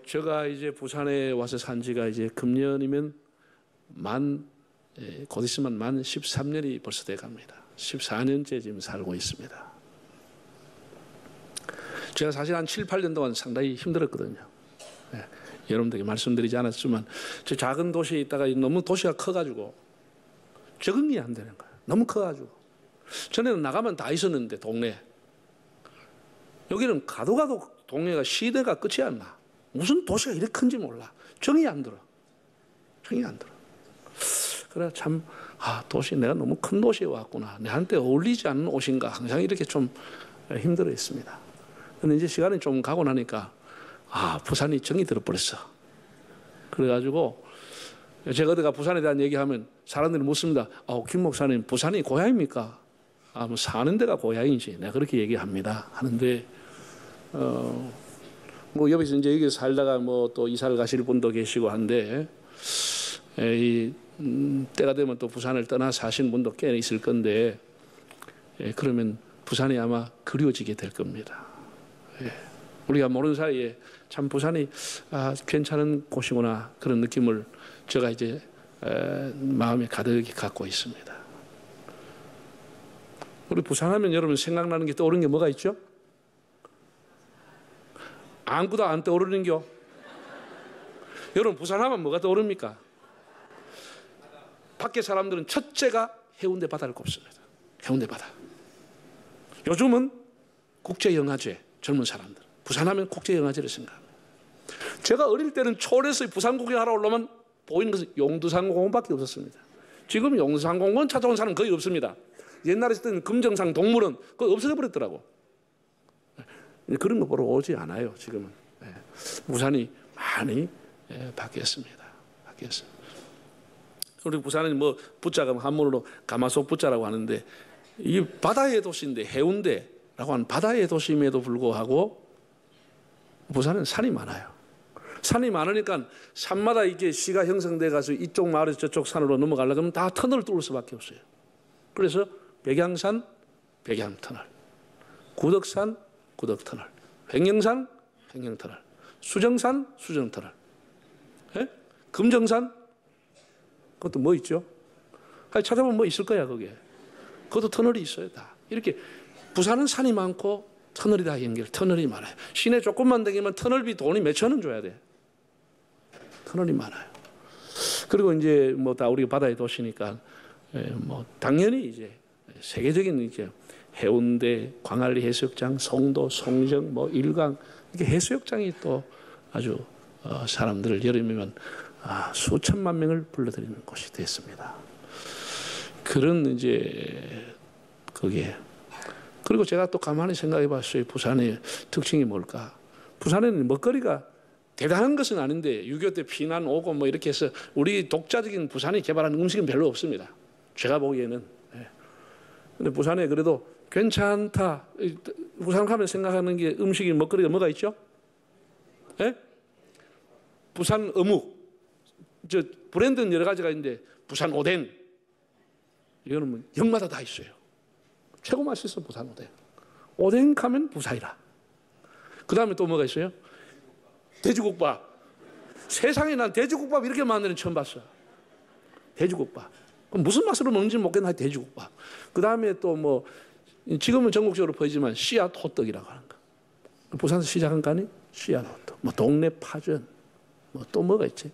제가 이제 부산에 와서 산 지가 이제 금년이면 곧 있으면 만 13년이 벌써 돼 갑니다. 14년째 지금 살고 있습니다. 제가 사실 한 7, 8년 동안 상당히 힘들었거든요. 여러분들에게 말씀드리지 않았지만 저 작은 도시에 있다가 너무 도시가 커가지고 적응이 안 되는 거예요. 너무 커가지고. 전에는 나가면 다 있었는데 동네. 여기는 가도 동네가 시대가 끝이 안 나. 무슨 도시가 이렇게 큰지 몰라. 정이 안 들어. 정이 안 들어. 그래 참 도시 내가 너무 큰 도시에 왔구나. 내한테 어울리지 않는 옷인가. 항상 이렇게 좀 힘들어했습니다. 근데 이제 시간이 좀 가고 나니까 부산이 정이 들어버렸어. 그래가지고 제가 어디가 부산에 대한 얘기하면 사람들이 묻습니다. 김 목사님 부산이 고향입니까? 뭐 사는 데가 고향이지. 내가 그렇게 얘기합니다. 하는데 뭐 옆에서 이제 여기 살다가 뭐 또 이사를 가실 분도 계시고 한데 때가 되면 또 부산을 떠나 사시는 분도 꽤 있을 건데 그러면 부산이 아마 그리워지게 될 겁니다. 우리가 모르는 사이에 참 부산이 괜찮은 곳이구나 그런 느낌을 제가 이제 마음에 가득히 갖고 있습니다. 우리 부산하면 여러분 생각나는 게 떠오르는 게 뭐가 있죠? 아무것도 안 떠오르는 겨. 여러분 부산하면 뭐가 떠오릅니까? 밖에 사람들은 첫째가 해운대 바다를 꼽습니다. 해운대 바다. 요즘은 국제영화제 젊은 사람들. 부산하면 국제영화제를 생각합니다. 제가 어릴 때는 초원에서 부산 구경하러 올라오면 보이는 것은 용두산공원밖에 없었습니다. 지금 용두산공원 찾아온 사람은 거의 없습니다. 옛날에 있었던 금정산 동물원 그거 없어져 버렸더라고. 그런 거 보러 오지 않아요. 지금은. 부산이 많이 바뀌었습니다. 우리 부산은 뭐 부자가 한문으로 가마솥 부자라고 하는데 이 바다의 도시인데 해운대라고 하는 바다의 도시임에도 불구하고 부산은 산이 많아요. 산이 많으니까 산마다 이게 시가 형성돼 가서 이쪽 마을에서 저쪽 산으로 넘어가려고 하면 다 터널을 뚫을 수밖에 없어요. 그래서 백양산 백양터널, 구덕산 구덕터널, 횡령산 횡령터널, 수정산 수정터널, 금정산 그것도 뭐 있죠? 찾아보면 뭐 있을 거야 거기에. 그것도 터널이 있어요 다. 이렇게 부산은 산이 많고 터널이 다 터널이 많아요. 시내 조금만 다니면 터널비 돈이 몇천 원 줘야 돼. 터널이 많아요. 그리고 이제 뭐 다 우리가 바다의 도시니까 뭐 당연히 이제 세계적인 이제 해운대, 광안리 해수욕장, 송도, 송정, 뭐 일강 이렇게 해수욕장이 또 아주 사람들을 여름이면 수천만 명을 불러들이는 곳이 됐습니다. 그런 이제 그게 그리고 제가 또 가만히 생각해 봤어요. 부산의 특징이 뭘까? 부산에는 먹거리가 대단한 것은 아닌데 6.25 때 피난 오고 뭐 이렇게 해서 우리 독자적인 부산이 개발한 음식은 별로 없습니다. 제가 보기에는. 근데 부산에 그래도 괜찮다. 부산 가면 생각하는 게 음식이 먹거리가 뭐가 있죠? 부산 어묵. 저 브랜드는 여러 가지가 있는데 부산 오뎅. 이거는 뭐 역마다 다 있어요. 최고 맛있어 부산 오뎅. 오뎅 가면 부산이라. 그 다음에 또 뭐가 있어요? 돼지국밥. 세상에 난 돼지국밥 이렇게 만드는 처음 봤어. 돼지국밥. 그럼 무슨 맛으로 먹는지 모르겠나 돼지국밥. 그 다음에 또 뭐 지금은 전국적으로 보이지만 씨앗 호떡이라고 하는 거. 부산에서 시작한 거 아니? 씨앗 호떡. 뭐 동네 파전. 뭐 또 뭐가 있지?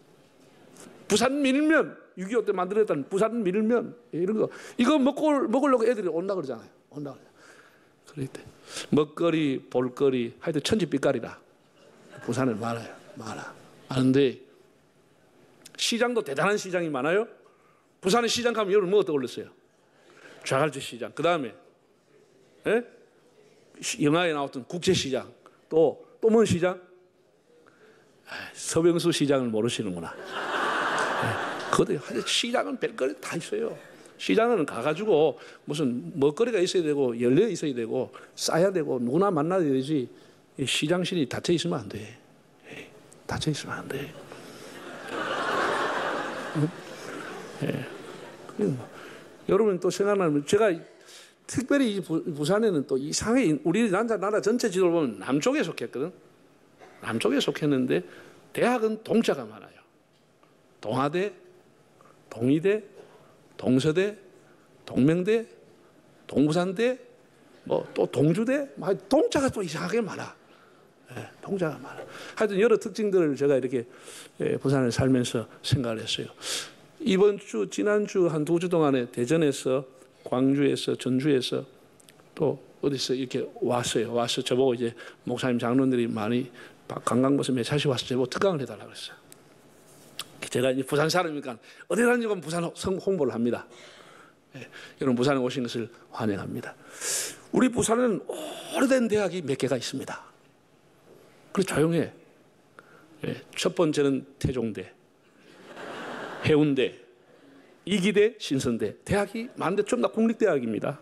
부산 밀면. 6.25 때 만들었던 부산 밀면 이런 거. 이거 먹으려고 애들이 온다 그러잖아요. 온다 그러잖아요. 그럴 때 먹거리, 볼거리 하여튼 천지빛깔이라. 부산에 많아요. 많은데 시장도 대단한 시장이 많아요. 부산에 시장 가면 여러분 뭐가 떠올렸어요? 좌갈치 시장. 그 다음에 영화에 나왔던 국제시장. 또 뭔 시장? 서병수 시장을 모르시는구나. 그것도 시장은 별거리 다 있어요. 시장은 가가지고 무슨 먹거리가 있어야 되고 열려 있어야 되고 싸야 되고 누구나 만나야 되지. 시장실이 닫혀 있으면 안 돼. 닫혀 있으면 안 돼. 여러분 또 생각나면 제가 특별히 부산에는 또 이상하게 우리 나라 전체 지도를 보면 남쪽에 속했거든. 남쪽에 속했는데 대학은 동자가 많아요. 동아대, 동의대, 동서대, 동명대, 동부산대, 뭐 또 동주대, 동자가 또 이상하게 많아. 동자가 많아. 하여튼 여러 특징들을 제가 이렇게 부산을 살면서 생각을 했어요. 이번 주, 지난주 한 2주 동안에 대전에서, 광주에서, 전주에서 또 어디서 이렇게 왔어요. 와서 저보고 이제 목사님, 장로님들이 많이 관광버스 몇 차씩 와서 저보고 특강을 해달라고 그랬어요. 제가 이제 부산 사람이니까 어디 가는지 보면 부산 홍보를 합니다. 여러분 부산에 오신 것을 환영합니다. 우리 부산에는 오래된 대학이 몇 개가 있습니다. 그래서 조용해. 첫 번째는 태종대, 해운대, 이기대, 신선대. 대학이 많은데 좀 다 공립대학입니다.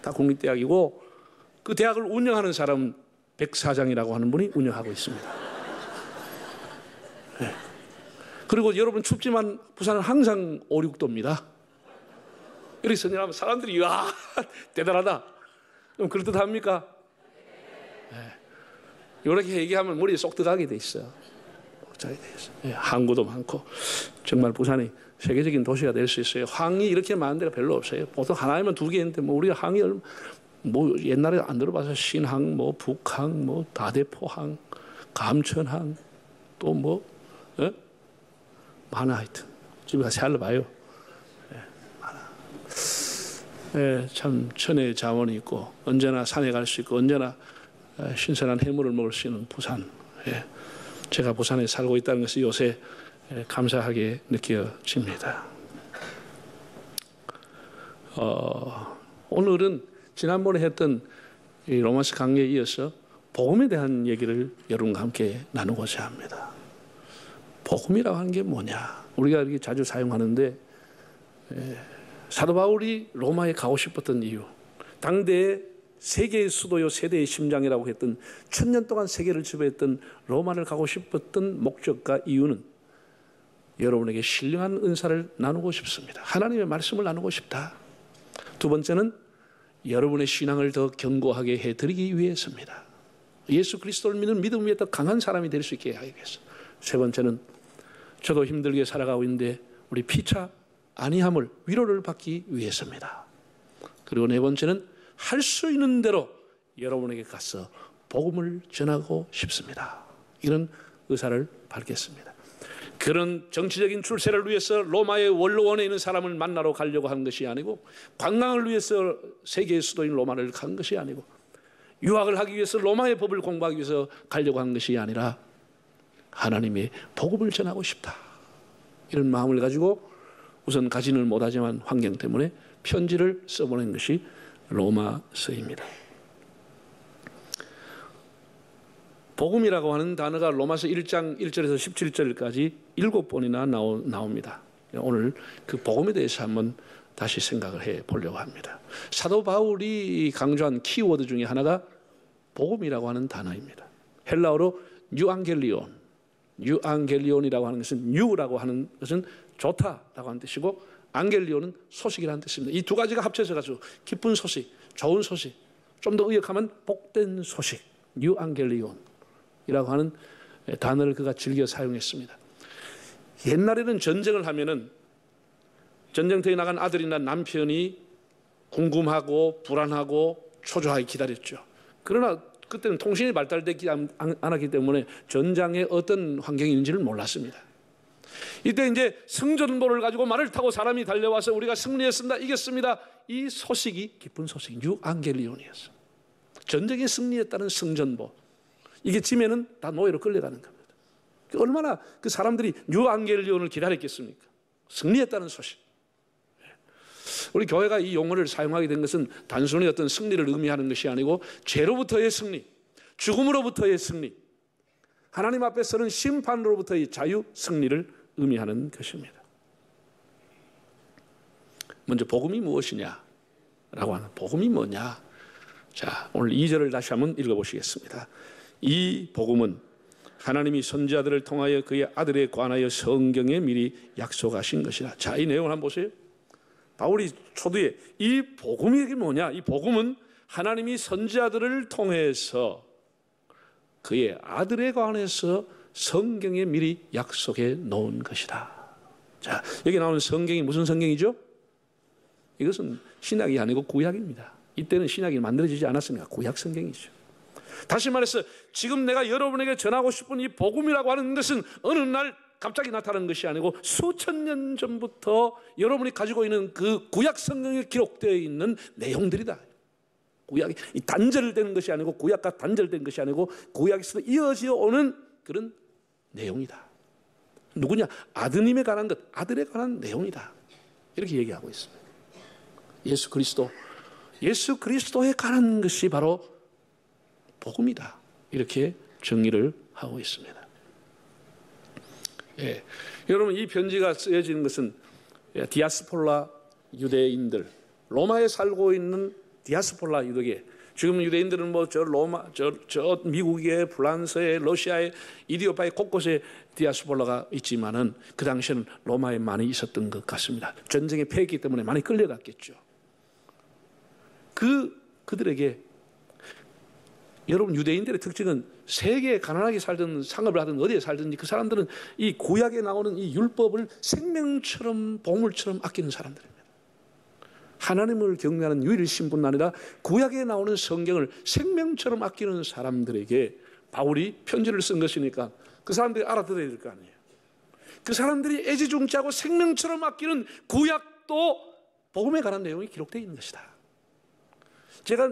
다 공립대학이고 그 대학을 운영하는 사람은 백사장이라고 하는 분이 운영하고 있습니다. 그리고 여러분 춥지만 부산은 항상 5, 6도입니다. 이렇게 선전하면 사람들이 와 대단하다. 그럼 그럴듯합니까? 이렇게 얘기하면 머리에 쏙 들어가게 돼 있어요. 항구도 많고 정말 부산이 세계적인 도시가 될 수 있어요. 항이 이렇게 많은 데가 별로 없어요. 보통 하나면 2개 있는데 뭐 우리가 항이 뭐 옛날에 안 들어봐서 신항, 뭐 북항, 뭐 다대포항, 감천항 또 뭐 많아. 하여튼 집에 가서 알아봐요. 참 천혜의 자원이 있고 언제나 산에 갈 수 있고 언제나 신선한 해물을 먹을 수 있는 부산. 제가 부산에 살고 있다는 것이 요새 감사하게 느껴집니다. 오늘은 지난번에 했던 이 로마서 강의에 이어서 복음에 대한 얘기를 여러분과 함께 나누고자 합니다. 복음이라고 하는 게 뭐냐? 우리가 이렇게 자주 사용하는데 사도 바울이 로마에 가고 싶었던 이유, 당대의 세계의 수도요 세대의 심장이라고 했던 1000년 동안 세계를 지배했던 로마를 가고 싶었던 목적과 이유는 여러분에게 신령한 은사를 나누고 싶습니다. 하나님의 말씀을 나누고 싶다. 두 번째는 여러분의 신앙을 더 견고하게 해드리기 위해서입니다. 예수 그리스도를 믿는 믿음 위에 더 강한 사람이 될 수 있게 하기 위해서. 세 번째는 저도 힘들게 살아가고 있는데 우리 피차 아니함을 위로를 받기 위해서입니다. 그리고 네 번째는 할 수 있는 대로 여러분에게 가서 복음을 전하고 싶습니다. 이런 의사를 밝혔습니다. 그런 정치적인 출세를 위해서 로마의 원로원에 있는 사람을 만나러 가려고 하는 것이 아니고, 관광을 위해서 세계의 수도인 로마를 간 것이 아니고, 유학을 하기 위해서 로마의 법을 공부하기 위해서 가려고 한 것이 아니라 하나님의 복음을 전하고 싶다. 이런 마음을 가지고 우선 가지는 못하지만 환경 때문에 편지를 써보낸 것이 로마서입니다. 복음이라고 하는 단어가 로마서 1장 1절에서 17절까지 7번이나 나옵니다. 오늘 그 복음에 대해서 한번 다시 생각을 해 보려고 합니다. 사도 바울이 강조한 키워드 중에 하나가 복음이라고 하는 단어입니다. 헬라어로 유앙겔리온, 유앙겔리온이라고 하는 것은 유라고 하는 것은 좋다라고 하는 뜻이고, 앙겔리온은 소식이라는 뜻입니다. 이 두 가지가 합쳐져 가지고 기쁜 소식, 좋은 소식, 좀 더 의역하면 복된 소식, 유앙겔리온이라고 하는 단어를 그가 즐겨 사용했습니다. 옛날에는 전쟁을 하면은 전쟁터에 나간 아들이나 남편이 궁금하고 불안하고 초조하게 기다렸죠. 그러나 그때는 통신이 발달되지 않았기 때문에 전장에 어떤 환경이 있는지를 몰랐습니다. 이때 이제 승전보를 가지고 말을 타고 사람이 달려와서 우리가 승리했습니다, 이겼습니다, 이 소식이 기쁜 소식, 유앙겔리온이었어요. 전쟁에 승리했다는 승전보. 이게 지면은 다 노예로 끌려가는 겁니다. 얼마나 그 사람들이 유앙겔리온을 기다렸겠습니까? 승리했다는 소식. 우리 교회가 이 용어를 사용하게 된 것은 단순히 어떤 승리를 의미하는 것이 아니고, 죄로부터의 승리, 죽음으로부터의 승리, 하나님 앞에 서는 심판으로부터의 자유, 승리를 의미하는 것입니다. 먼저 복음이 무엇이냐라고 하는, 복음이 뭐냐? 자, 오늘 2절을 다시 한번 읽어보시겠습니다. 이 복음은 하나님이 선지자들을 통하여 그의 아들에 관하여 성경에 미리 약속하신 것이라. 자, 이 내용을 한번 보세요. 바울이 초두에 이 복음이 뭐냐? 이 복음은 하나님이 선지자들을 통해서 그의 아들에 관해서 성경에 미리 약속해 놓은 것이다. 자, 여기 나오는 성경이 무슨 성경이죠? 이것은 신약이 아니고 구약입니다. 이때는 신약이 만들어지지 않았으니까 구약 성경이죠. 다시 말해서 지금 내가 여러분에게 전하고 싶은 이 복음이라고 하는 것은 어느 날 갑자기 나타난 것이 아니고 수천 년 전부터 여러분이 가지고 있는 그 구약 성경에 기록되어 있는 내용들이다. 구약이 단절된 것이 아니고, 구약과 단절된 것이 아니고 구약에서 이어져 오는 그런 내용이다. 누구냐? 아드님에 관한 것, 아들에 관한 내용이다. 이렇게 얘기하고 있습니다. 예수 그리스도에 관한 것이 바로 복음이다. 이렇게 정의를 하고 있습니다. 예, 여러분, 이 편지가 쓰여지는 것은 디아스폴라 유대인들, 로마에 살고 있는 디아스폴라 유대계, 지금 유대인들은 뭐 저 로마, 저 미국에, 프랑스에, 러시아에, 이디오피아에 곳곳에 디아스폴라가 있지만은 그 당시에는 로마에 많이 있었던 것 같습니다. 전쟁의 폐기 때문에 많이 끌려갔겠죠. 그들에게, 여러분, 유대인들의 특징은 세계에 가난하게 살든 상업을 하든 어디에 살든지 그 사람들은 이 구약에 나오는 이 율법을 생명처럼, 보물처럼 아끼는 사람들입니다. 하나님을 경외하는 유일신 분은 아니라 구약에 나오는 성경을 생명처럼 아끼는 사람들에게 바울이 편지를 쓴 것이니까 그 사람들이 알아들어야 될 거 아니에요. 그 사람들이 애지중지하고 생명처럼 아끼는 구약도 복음에 관한 내용이 기록되어 있는 것이다.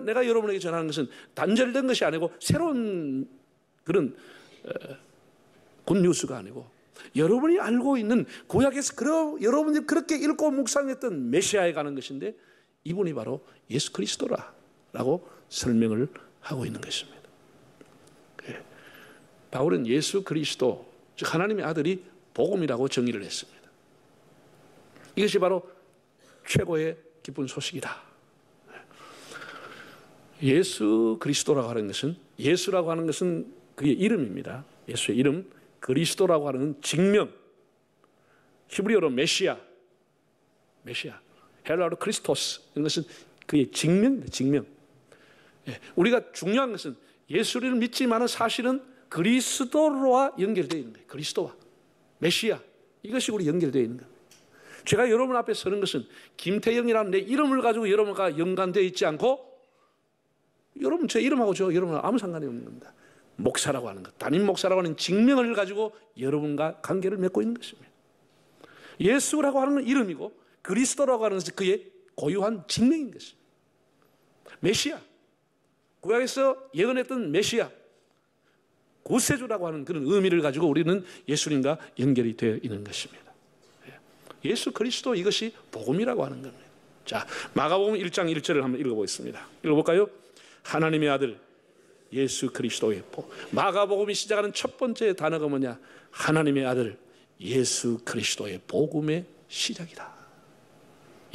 내가 여러분에게 전하는 것은 단절된 것이 아니고 새로운 그런 굿뉴스가 아니고, 여러분이 알고 있는 구약에서 여러분이 그렇게 읽고 묵상했던 메시아에 관한 것인데, 이분이 바로 예수 그리스도라고 설명을 하고 있는 것입니다. 바울은 예수 그리스도, 즉 하나님의 아들이 복음이라고 정의를 했습니다. 이것이 바로 최고의 기쁜 소식이다. 예수 그리스도라고 하는 것은, 예수라고 하는 것은 그의 이름입니다. 예수의 이름, 그리스도라고 하는 직명, 히브리어로 메시아, 헬라어로 크리스토스, 이것은 그의 직명입니다. 직명. 우리가 중요한 것은 예수를 믿지만은 사실은 그리스도와 연결되어 있는 거예요. 그리스도와 메시아, 이것이 우리 연결되어 있는 거예요. 제가 여러분 앞에 서는 것은 김태영이라는 내 이름을 가지고 여러분과 연관되어 있지 않고, 여러분 제 이름하고 저 여러분하고 아무 상관이 없는 겁니다. 목사라고 하는 것, 담임 목사라고 하는 직명을 가지고 여러분과 관계를 맺고 있는 것입니다. 예수라고 하는 이름이고 그리스도라고 하는 것은 그의 고유한 직명인 것입니다. 메시아, 구약에서 예언했던 메시아, 구세주라고 하는 그런 의미를 가지고 우리는 예수님과 연결이 되어 있는 것입니다. 예수 그리스도, 이것이 복음이라고 하는 겁니다. 자, 마가복음 1장 1절을 한번 읽어보겠습니다. 읽어볼까요? 하나님의 아들 예수 그리스도의 복음. 마가복음이 시작하는 첫 번째 단어가 뭐냐? 하나님의 아들 예수 그리스도의 복음의 시작이다.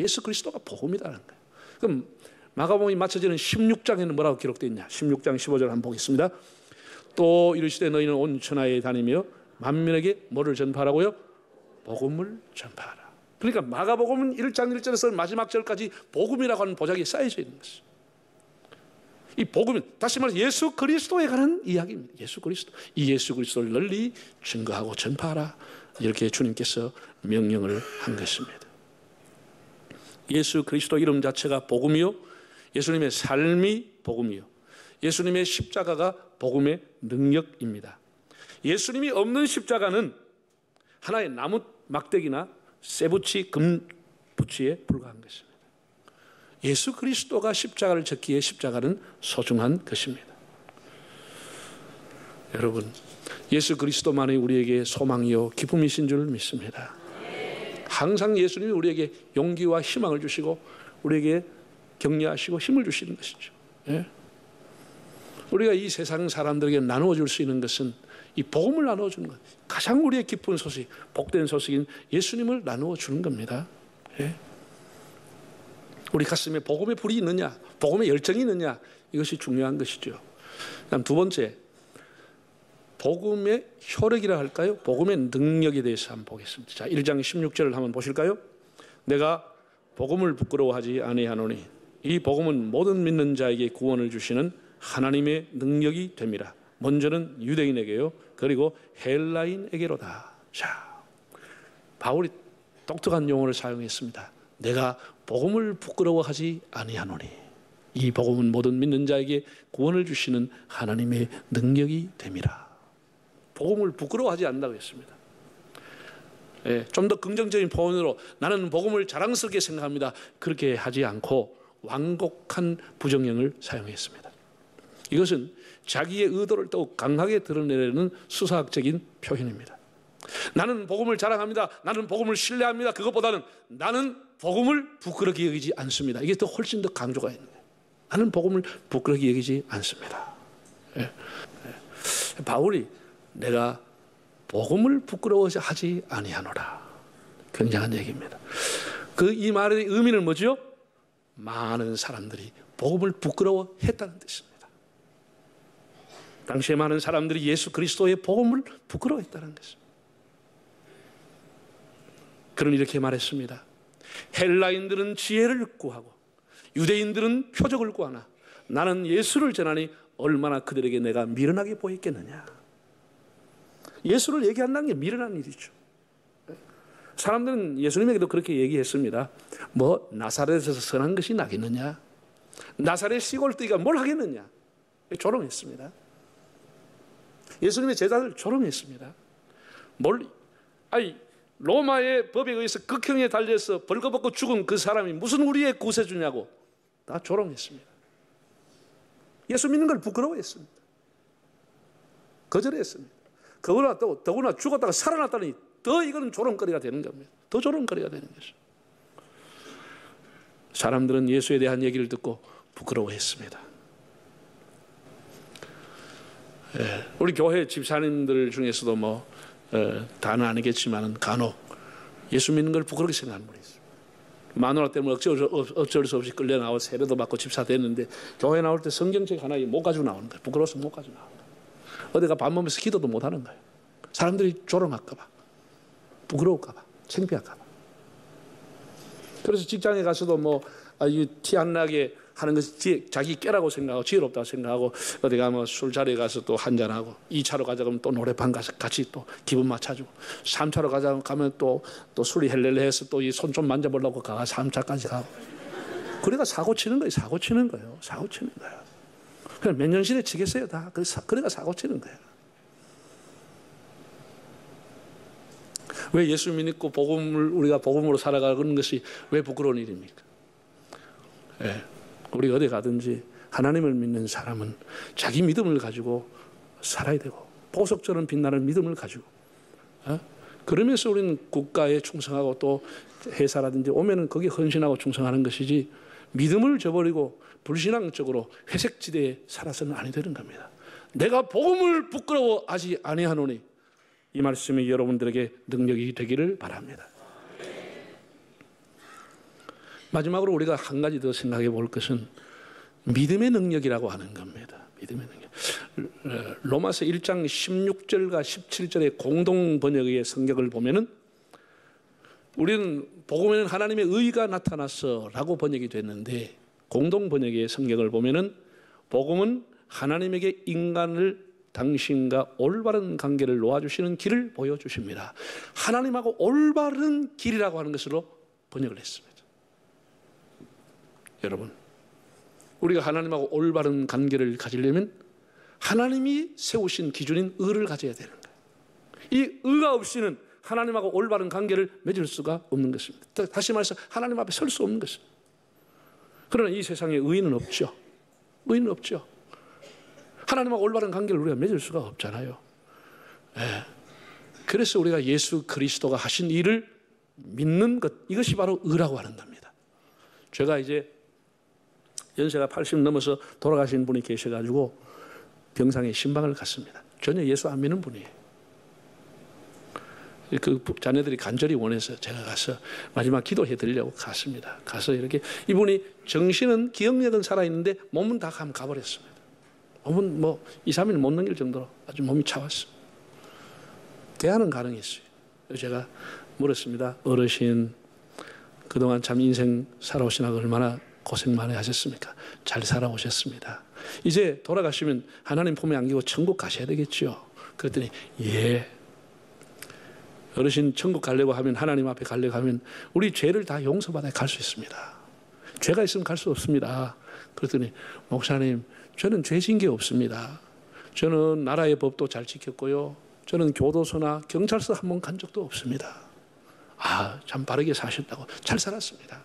예수 그리스도가 복음이라는 거예요. 그럼 마가복음이 마쳐지는 16장에는 뭐라고 기록되어 있냐? 16장 15절 한번 보겠습니다. 또 이르시되 너희는 온 천하에 다니며 만민에게 뭐를 전파하라고요? 복음을 전파하라. 그러니까 마가복음은 1장 1절에서 마지막 절까지 복음이라고 하는 보자기에 쌓여져 있는 것이죠. 이 복음은 다시 말해서 예수 그리스도에 관한 이야기입니다. 예수 그리스도, 이 예수 그리스도를 널리 증거하고 전파하라, 이렇게 주님께서 명령을 한 것입니다. 예수 그리스도 이름 자체가 복음이요, 예수님의 삶이 복음이요, 예수님의 십자가가 복음의 능력입니다. 예수님이 없는 십자가는 하나의 나무 막대기나 쇠붙이, 금붙이에 불과한 것입니다. 예수 그리스도가 십자가를 졌기에 십자가는 소중한 것입니다. 여러분, 예수 그리스도만이 우리에게 소망이요 기쁨이신 줄 믿습니다. 항상 예수님이 우리에게 용기와 희망을 주시고 우리에게 격려하시고 힘을 주시는 것이죠. 예? 우리가 이 세상 사람들에게 나누어 줄 수 있는 것은 이 복음을 나누어 주는 것, 가장 우리의 기쁜 소식, 복된 소식인 예수님을 나누어 주는 겁니다. 예? 우리 가슴에 복음의 불이 있느냐, 복음의 열정이 있느냐, 이것이 중요한 것이죠. 그다음 두 번째, 복음의 효력이라 할까요? 복음의 능력에 대해서 한번 보겠습니다. 자, 1장 16절을 한번 보실까요? 내가 복음을 부끄러워하지 아니하노니 이 복음은 모든 믿는 자에게 구원을 주시는 하나님의 능력이 됩니다. 먼저는 유대인에게요. 그리고 헬라인에게로다. 자, 바울이 독특한 용어를 사용했습니다. 내가 복음을 부끄러워하지 아니하노니. 이 복음은 모든 믿는 자에게 구원을 주시는 하나님의 능력이 됨이라. 복음을 부끄러워하지 않는다고 했습니다. 예, 좀 더 긍정적인 표현으로 나는 복음을 자랑스럽게 생각합니다. 그렇게 하지 않고 완곡한 부정형을 사용했습니다. 이것은 자기의 의도를 더욱 강하게 드러내려는 수사학적인 표현입니다. 나는 복음을 자랑합니다. 나는 복음을 신뢰합니다. 그것보다는 나는 복음을 부끄럽게 여기지 않습니다. 이게 더 훨씬 더 강조가 있는 거예요. 나는 복음을 부끄럽게 여기지 않습니다. 예. 예. 바울이 내가 복음을 부끄러워하지 아니하노라. 굉장한 얘기입니다. 이 말의 의미는 뭐죠? 많은 사람들이 복음을 부끄러워했다는 뜻입니다. 당시에 많은 사람들이 예수 그리스도의 복음을 부끄러워했다는 것입니다. 그는 이렇게 말했습니다. 헬라인들은 지혜를 구하고 유대인들은 표적을 구하나 나는 예수를 전하니 얼마나 그들에게 내가 미련하게 보였겠느냐. 예수를 얘기한다는 게 미련한 일이죠. 사람들은 예수님에게도 그렇게 얘기했습니다. 뭐 나사렛에서 선한 것이 나겠느냐, 나사렛 시골뜨기가 뭘 하겠느냐. 조롱했습니다. 예수님의 제자들 조롱했습니다. 로마의 법에 의해서 극형에 달려서 벌거벗고 죽은 그 사람이 무슨 우리의 구세주냐고 다 조롱했습니다. 예수 믿는 걸 부끄러워했습니다. 거절했습니다. 더구나 죽었다가 살아났다니 더 이거는 조롱거리가 되는 겁니다. 더 조롱거리가 되는 것이죠. 사람들은 예수에 대한 얘기를 듣고 부끄러워했습니다. 예, 우리 교회 집사님들 중에서도 다는 아니겠지만 간혹 예수 믿는 걸 부끄럽게 생각하는 분이 있어요. 마누라 때문에 어쩔 수 없이 끌려 나와 세례도 받고 집사 됐는데 교회 나올 때 성경책 하나 못 가지고 나오는 거예요. 부끄러워서 못 가지고 나오는 거예요. 어디가 밥 먹으면서 기도도 못 하는 거예요. 사람들이 조롱할까 봐, 부끄러울까 봐, 창피할까 봐. 그래서 직장에 가서도 티 안 나게 하는 것이 자기 깨라고 생각하고 지혜롭다고 생각하고 어디 가면 술자리에 가서 또 한잔하고 2차로 가자 그러면 또 노래방 가서 같이 또 기분 맞춰주고 3차로 가자 가면 또 술이 헬렐레해서 또 이 손 좀 만져보려고 가 3차까지 가고 그러니까 사고 치는 거예요. 사고 치는 거예요. 그냥 몇 년씩에 치겠어요 다. 그러니까 사고 치는 거예요. 왜 예수 믿고 우리가 복음으로 살아가는 것이 왜 부끄러운 일입니까? 예. 우리 어디 가든지 하나님을 믿는 사람은 자기 믿음을 가지고 살아야 되고 보석처럼 빛나는 믿음을 가지고 그러면서 우리는 국가에 충성하고 또 회사라든지 오면은 거기에 헌신하고 충성하는 것이지 믿음을 저버리고 불신앙적으로 회색지대에 살아서는 아니 되는 겁니다. 내가 복음을 부끄러워하지 아니하노니 이 말씀이 여러분들에게 능력이 되기를 바랍니다. 마지막으로 우리가 한 가지 더 생각해 볼 것은 믿음의 능력이라고 하는 겁니다. 믿음의 능력. 로마서 1장 16절과 17절의 공동 번역의 성경을 보면은 우리는 복음에는 하나님의 의가 나타났어라고 번역이 됐는데 공동 번역의 성경을 보면은 복음은 하나님에게 인간을 당신과 올바른 관계를 놓아주시는 길을 보여주십니다. 하나님하고 올바른 길이라고 하는 것으로 번역을 했습니다. 여러분, 우리가 하나님하고 올바른 관계를 가지려면 하나님이 세우신 기준인 의를 가져야 되는 거예요. 이 의가 없이는 하나님하고 올바른 관계를 맺을 수가 없는 것입니다. 다시 말해서 하나님 앞에 설 수 없는 것입니다. 그러나 이 세상에 의인은 없죠. 의인은 없죠. 하나님하고 올바른 관계를 우리가 맺을 수가 없잖아요. 네. 그래서 우리가 예수 그리스도가 하신 일을 믿는 것, 이것이 바로 의라고 하는 겁니다. 제가 이제 연세가 80 넘어서 돌아가신 분이 계셔가지고 병상에 신방을 갔습니다. 전혀 예수 안 믿는 분이에요. 그 자녀들이 간절히 원해서 제가 가서 마지막 기도해 드리려고 갔습니다. 가서 이렇게 이분이 정신은 기억력은 살아있는데 몸은 다 가버렸습니다. 몸은 2, 3일 못 넘길 정도로 아주 몸이 차왔어요. 대화는 가능했어요. 제가 물었습니다. 어르신, 그동안 참 인생 살아오시나 얼마나 고생 많이 하셨습니까? 잘 살아오셨습니다. 이제 돌아가시면 하나님 품에 안기고 천국 가셔야 되겠죠. 그랬더니 예. 어르신 천국 가려고 하면, 하나님 앞에 가려고 하면 우리 죄를 다 용서받아야 갈 수 있습니다. 죄가 있으면 갈 수 없습니다. 그랬더니 목사님, 저는 죄 진 게 없습니다. 저는 나라의 법도 잘 지켰고요. 저는 교도소나 경찰서 한 번 간 적도 없습니다. 아, 참 바르게 사셨다고. 잘 살았습니다.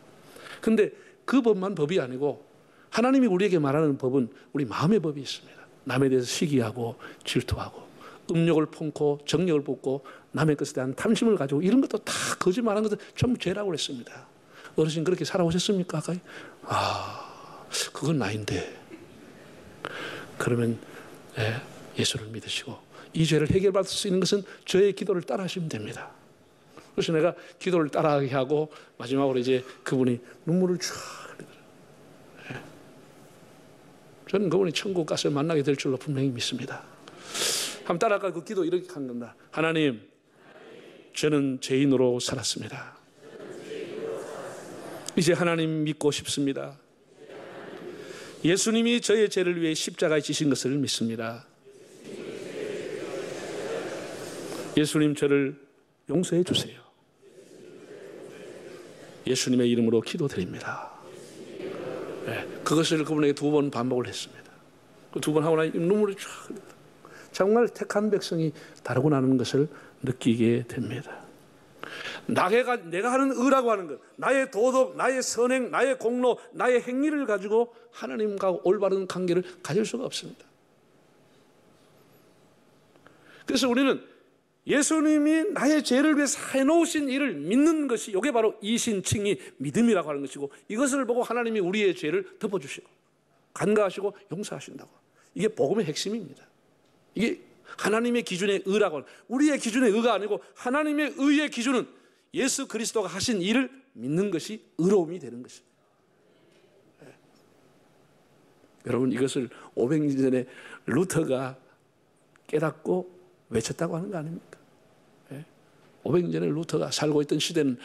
근데 그 법만 법이 아니고 하나님이 우리에게 말하는 법은 우리 마음의 법이 있습니다. 남에 대해서 시기하고 질투하고 음욕을 품고 정력을 붓고 남의 것에 대한 탐심을 가지고 이런 것도 다 거짓말하는 것도 전부 죄라고 그랬습니다. 어르신 그렇게 살아오셨습니까? 가까이? 아, 그건 나인데. 그러면 예수를 믿으시고 이 죄를 해결받을 수 있는 것은 저의 기도를 따라 하시면 됩니다. 그래서 내가 기도를 따라하게 하고 마지막으로 이제 그분이 눈물을 쫙 흘리더라고요. 저는 그분이 천국 가서 만나게 될 줄로 분명히 믿습니다. 한번 따라가 그 기도 이렇게 한 겁니다. 하나님, 저는 죄인으로 살았습니다. 이제 하나님 믿고 싶습니다. 예수님이 저의 죄를 위해 십자가에 지신 것을 믿습니다. 예수님, 저를 용서해 주세요. 예수님의 이름으로 기도드립니다. 네, 그것을 그분에게 2번 반복을 했습니다. 그 2번 하고 나니 눈물이 쫙 흘립니다. 정말 택한 백성이 다르고 나는 것을 느끼게 됩니다. 내가 하는 의라고 하는 것, 나의 도덕, 나의 선행, 나의 공로, 나의 행위를 가지고 하나님과 올바른 관계를 가질 수가 없습니다. 그래서 우리는 예수님이 나의 죄를 위해서 해놓으신 일을 믿는 것이, 이게 바로 이신칭의 믿음이라고 하는 것이고, 이것을 보고 하나님이 우리의 죄를 덮어주시고 간과하시고 용서하신다고. 이게 복음의 핵심입니다. 이게 하나님의 기준의 의라고 하는, 우리의 기준의 의가 아니고 하나님의 의의 기준은 예수 그리스도가 하신 일을 믿는 것이 의로움이 되는 것입니다. 네. 여러분, 이것을 500년 전에 루터가 깨닫고 외쳤다고 하는 거 아닙니까? 500년 전에 루터가 살고 있던 시대는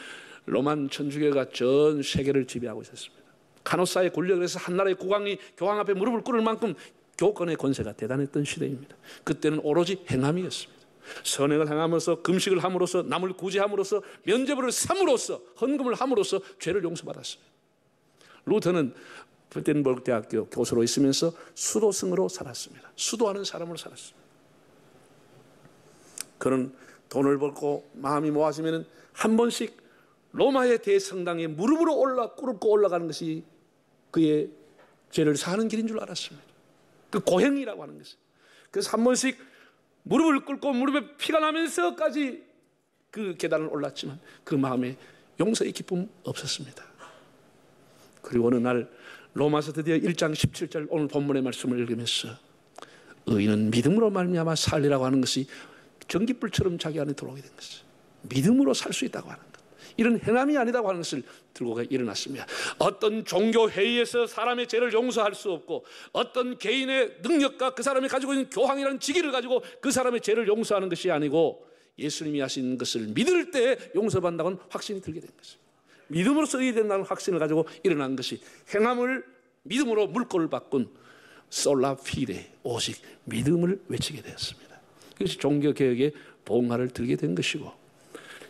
로만 천주교가 전 세계를 지배하고 있었습니다. 카노사의 권력에서 한 나라의 국왕이 교황 앞에 무릎을 꿇을 만큼 교권의 권세가 대단했던 시대입니다. 그때는 오로지 행함이었습니다. 선행을 행함으로써, 금식을 함으로써, 남을 구제함으로써, 면죄부를 삼으로써, 헌금을 함으로써 죄를 용서받았습니다. 루터는 베텐버그 대학교 교수로 있으면서 수도승으로 살았습니다. 수도하는 사람으로 살았습니다. 그는 돈을 벌고 마음이 모아지면 한 번씩 로마의 대성당에 무릎으로 꿇고 올라가는 것이 그의 죄를 사하는 길인 줄 알았습니다. 그 고행이라고 하는 것이. 그래서 한 번씩 무릎을 꿇고 무릎에 피가 나면서까지 그 계단을 올랐지만 그 마음에 용서의 기쁨 없었습니다. 그리고 어느 날 로마서 드디어 1장 17절 오늘 본문의 말씀을 읽으면서 의인은 믿음으로 말미암아 살리라고 하는 것이 전깃불처럼 자기 안에 들어오게 된 것이죠. 믿음으로 살 수 있다고 하는 것, 이런 행함이 아니다고 하는 것을 들고 일어났습니다. 어떤 종교 회의에서 사람의 죄를 용서할 수 없고, 어떤 개인의 능력과 그 사람이 가지고 있는 교황이라는 직위를 가지고 그 사람의 죄를 용서하는 것이 아니고, 예수님이 하신 것을 믿을 때 용서받는다는 확신이 들게 된 것입니다. 믿음으로써 의된다는 확신을 가지고 일어난 것이, 행함을 믿음으로 물꼬를 바꾼 솔라 피데, 오직 믿음을 외치게 되었습니다. 그것이 종교개혁의 봉화를 들게 된 것이고,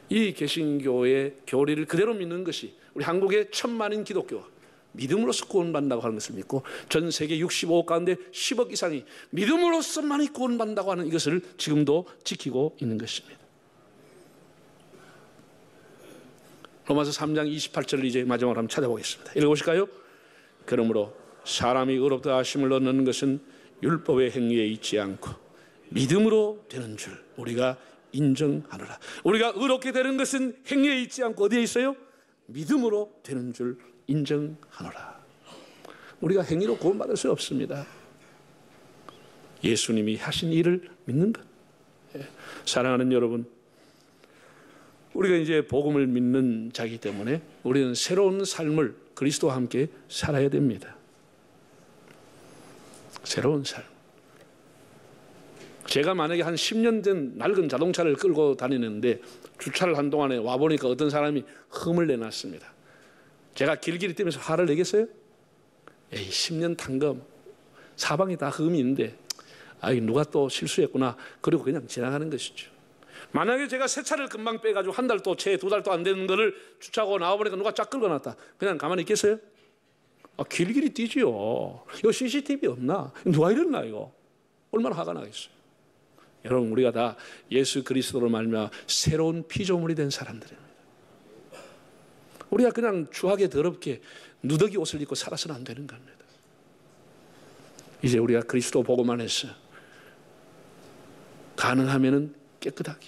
이 개신교의 교리를 그대로 믿는 것이 우리 한국의 1000만인 기독교가 믿음으로써 구원받는다고 하는 것을 믿고, 전 세계 65억 가운데 10억 이상이 믿음으로서만이 구원받는다고 하는 이것을 지금도 지키고 있는 것입니다. 로마서 3장 28절을 이제 마지막으로 한번 찾아보겠습니다. 읽어보실까요? 그러므로 사람이 의롭다 하심을 얻는 것은 율법의 행위에 있지 않고 믿음으로 되는 줄 우리가 인정하노라. 우리가 의롭게 되는 것은 행위에 있지 않고 어디에 있어요? 믿음으로 되는 줄 인정하노라. 우리가 행위로 구원받을 수 없습니다. 예수님이 하신 일을 믿는 것. 사랑하는 여러분, 우리가 이제 복음을 믿는 자이기 때문에 우리는 새로운 삶을 그리스도와 함께 살아야 됩니다. 새로운 삶. 제가 만약에 한 10년 된 낡은 자동차를 끌고 다니는데 주차를 한 동안에 와보니까 어떤 사람이 흠을 내놨습니다. 제가 길길이 뛰면서 화를 내겠어요? 에이, 10년 탄 거 사방에 다 흠이 있는데 누가 또 실수했구나. 그리고 그냥 지나가는 것이죠. 만약에 제가 새 차를 금방 빼가지고 한 달 또 채 2달도 안 되는 거를 주차하고 나와보니까 누가 쫙 긁어놨다. 그냥 가만히 있겠어요? 길길이 뛰지요. 이거 CCTV 없나? 누가 이랬나 이거? 얼마나 화가 나겠어요. 여러분, 우리가 다 예수 그리스도로 말미암아 새로운 피조물이 된 사람들입니다. 우리가 그냥 추하게 더럽게 누더기 옷을 입고 살아서는 안 되는 겁니다. 이제 우리가 그리스도 복음 안에서 가능하면은 깨끗하게,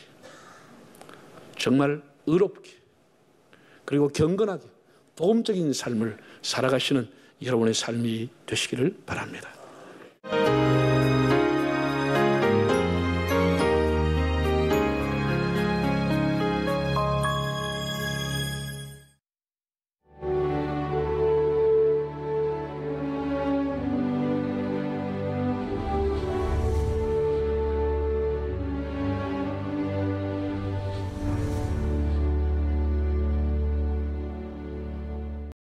정말 의롭게, 그리고 경건하게 복음적인 삶을 살아가시는 여러분의 삶이 되시기를 바랍니다.